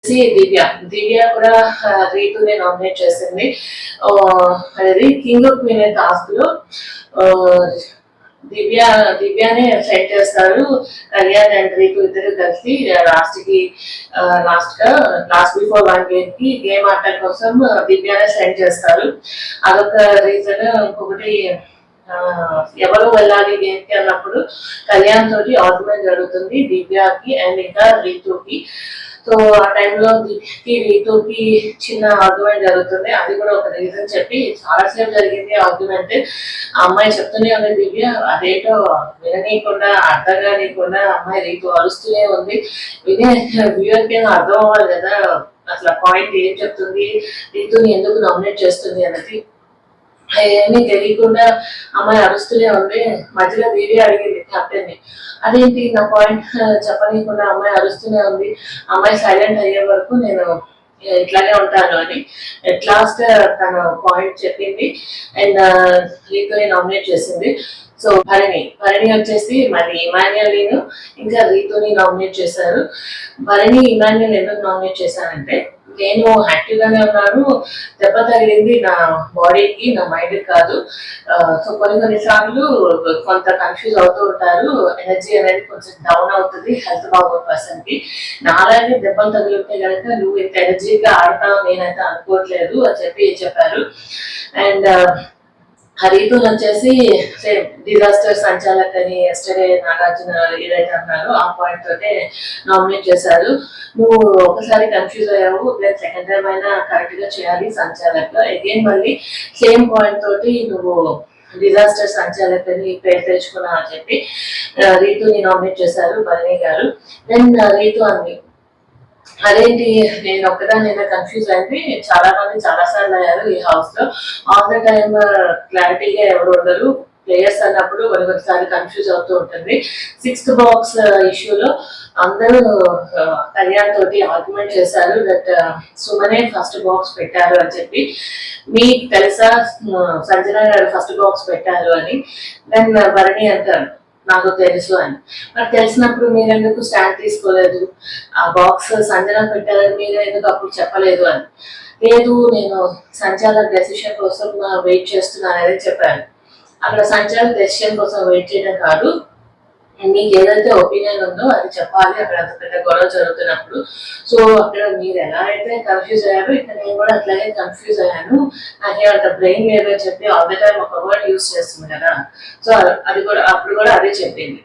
దివ్య దివ్య కూడా రీతునే నామినేట్ చేసింది. అది కింగ్ ఆఫ్ క్వీన్ టాస్క్ లో దివ్యానే సెట్ చేస్తారు. కళ్యాణ్ అండ్ రీతు ఇద్దరు కలిసి లాస్ట్ బిఫోర్ 1 గేమ్ కి గేమ్ ఆడటం కోసం దివ్యానే సెండ్ చేస్తారు. అదొక రీజన్. ఇంకొకటి ఎవరు వెళ్ళాలి గేమ్ కి అన్నప్పుడు కళ్యాణ్ తోటి ఆర్గ్యుమెంట్ జరుగుతుంది దివ్యకి అండ్ ఇంకా రీతుకి. సో ఆ టైంలో రీతుకి చిన్న ఆర్గ్యుమెంట్ జరుగుతుంది. అది కూడా ఒక రీజన్ చెప్పి చాలాసేపు జరిగింది ఆర్గ్యుమెంట్. ఆ అమ్మాయి చెప్తూనే ఉంది దివ్య అదేటో విననీయకుండా అర్థం కానీయకుండా అమ్మాయి రీతు అరుస్తూనే ఉంది. వ్యూవర్కి అర్థం అవ్వాలి కదా అసలు పాయింట్ ఏం చెప్తుంది, రీతుని ఎందుకు నామినేట్ చేస్తుంది అన్నది అవన్నీ తెలియకుండా అమ్మాయి అరుస్తూనే ఉంది. మధ్యలో దివ్య అడిగింది కెప్టెన్ ని, అదేంటి నా పాయింట్ చెప్పనీయకుండా అమ్మాయి అరుస్తూనే ఉంది, అమ్మాయి సైలెంట్ అయ్యే వరకు నేను ఇట్లానే ఉంటాను అని. అట్ లాస్ట్ తన పాయింట్ చెప్పింది అండ్ రీతుని నామినేట్ చేసింది. సో భరణి వచ్చేసి మళ్ళీ ఇమాన్యుయల్ ఇంకా రీతుని నామినేట్ చేశారు. భరణి ఇమాన్యుయల్ ఎందుకు నామినేట్ చేశానంటే నేను యాక్టివ్ గానే ఉన్నాను, దెబ్బ తగిలింది నా బాడీకి నా మైండ్ కాదు. సో కొన్నిసార్లు కొంత కన్ఫ్యూజ్ అవుతూ ఉంటారు, ఎనర్జీ అనేది కొంచెం డౌన్ అవుతుంది హెల్త్ బాగోని పర్సన్ కి. నాలాగే దెబ్బలు తగిలితే కనుక నువ్వు ఇంత ఎనర్జీగా ఆడతావు నేనైతే అనుకోవట్లేదు అని చెప్పారు. అండ్ రీతుని వచ్చేసి సేమ్ డిజాస్టర్ సంచాలక్ అని ఎస్టర్డే నాగార్జున ఏదైతే అన్నారో ఆ పాయింట్ తోటే నామినేట్ చేశారు. నువ్వు ఒకసారి కన్ఫ్యూజ్ అయ్యావు, సెకండ్ టైం అయినా కరెక్ట్ గా చేయాలి సంచాలక్. అగైన్ మళ్ళీ సేమ్ పాయింట్ తోటి నువ్వు డిజాస్టర్ సంచాలక్ అని పేరు తెచ్చుకున్నా అని చెప్పి రీతుని నామినేట్ చేశారు భరణి గారు. దెన్ రీతు అంది అదేంటి నేను ఒక్కదాన్ని కన్ఫ్యూజ్ అయింది, చాలా మంది చాలా సార్లు అయ్యారు ఈ హౌస్ లో, ఆల్ ద టైమ్ క్లారిటీగా ఎవరు ఉండరు ప్లేయర్స్ అన్నప్పుడు కొన్నిసార్లు కన్ఫ్యూజ్ అవుతూ ఉంటుంది. 6th బాక్స్ ఇష్యూలో అందరూ కళ్యాణ్ తోటి ఆర్గ్యుమెంట్ చేశారు దట్ సుమనే ఫస్ట్ బాక్స్ పెట్టారు అని చెప్పి. మీకు తెలుసా సంజన గారు ఫస్ట్ బాక్స్ పెట్టారు అని. దెన్ భరణి అంటారు నాకు తెలుసు అని. మరి తెలిసినప్పుడు మీరు ఎందుకు స్టాండ్ తీసుకోలేదు, ఆ బాక్స్ సంజన పెట్టారని మీరు ఎందుకు అప్పుడు చెప్పలేదు అని. లేదు నేను సంచాలక్ డెసిషన్ కోసం వెయిట్ చేస్తున్నాను అనేది చెప్పాను. అక్కడ సంచాలక్ డెసిషన్ కోసం వెయిట్ చేయడం కాదు, మీకు ఏదైతే ఒపీనియన్ ఉందో అది చెప్పాలి అక్కడ అంత పెద్ద గొడవ జరుగుతున్నప్పుడు. సో అక్కడ మీరు ఎలా అయితే కన్ఫ్యూజ్ అయ్యారో ఇక్కడ నేను కూడా అట్లాగే కన్ఫ్యూజ్ అయ్యాను, నాకే అంత బ్రెయిన్ లేదు అని చెప్పి ఆల్ ద టైమ్ ఒక వర్డ్ యూజ్ చేస్తుంది కదా. సో అది కూడా అప్పుడు కూడా అదే చెప్పింది.